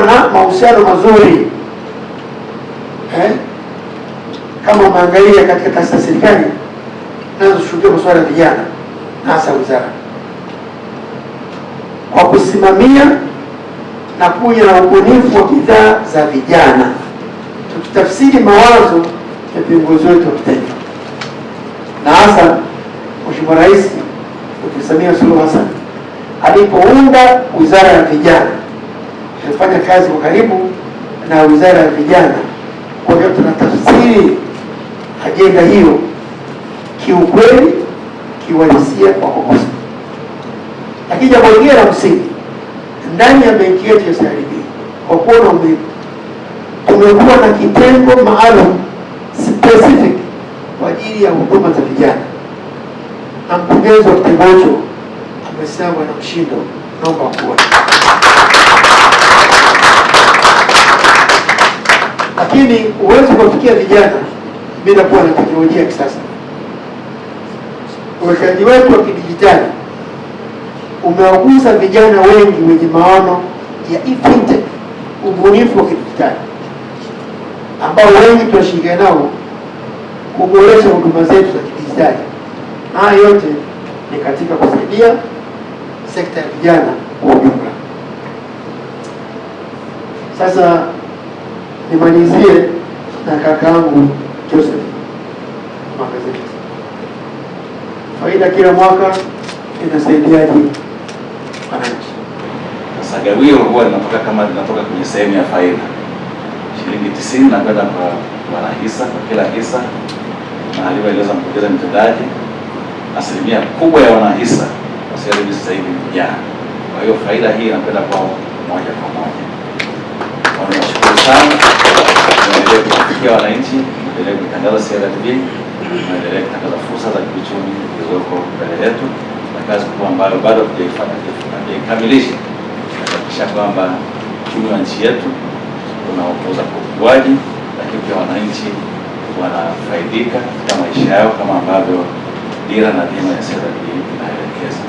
na mahusiano mazuri. Kama umeangalia katika taasisi za serikali zinazoshughulika masuala ya vijana na hasa wizara, kwa kusimamia na kuja na ubunifu wa bidhaa za vijana, tukitafsiri mawazo ya viongozi wetu wa kitaifa, na hasa Mheshimiwa Rais Dr. Samia Suluhu Hassan alipounda wizara ya vijana, alifanya kazi kwa karibu na wizara ya vijana. Kwa hiyo tunatafsiri ajenda hiyo kiukweli, kiuhalisia, kwa kukosa. Lakini jambo lingine la msingi ndani ya benki yetu ya CRDB, kwa kuona tumekuwa na kitengo maalum specific kwa ajili ya huduma za vijana, na mkurugenzi wa kitengo hicho amesema na Mshindo, naomba kuona. Lakini uwezo kufikia vijana bila kuwa na teknolojia ya kisasa. Uwekaji wetu wa kidijitali umewagusa vijana wengi wenye maono ya e-fintech, ubunifu wa kidijitali, ambao wengi tunashirikiana nao kuboresha huduma zetu za kidijitali. Haya yote ni katika kusaidia sekta ya vijana kwa ujumla. Sasa nimalizie na kakaangu Joseph magazeti. Faida kila mwaka inasaidiaje wananchi? Sasa gawio huwa linatoka kwenye sehemu ya faida shilingi 90 na kwenda kwa wanahisa kwa kila hisa, na alivyoeleza mkurugenzi mtendaji, asilimia kubwa ya wanahisa wa CRDB sasa hivi ni vijana. Kwa hiyo faida hii inakwenda kwa moja kwa moja. Nashukuru sana, tunaendelea kufikia wananchi, tunaendelea kutangaza CRDB, tunaendelea kutangaza fursa za kiuchumi zilizoko mbele yetu, na kazi kubwa ambayo bado hatujaikamilisha kuhakikisha kwamba uchumi wa nchi yetu unaongoza kwa ukuaji, lakini pia wananchi wanafaidika katika maisha yao kama ambavyo dira na bima ya CRDB inaelekeza.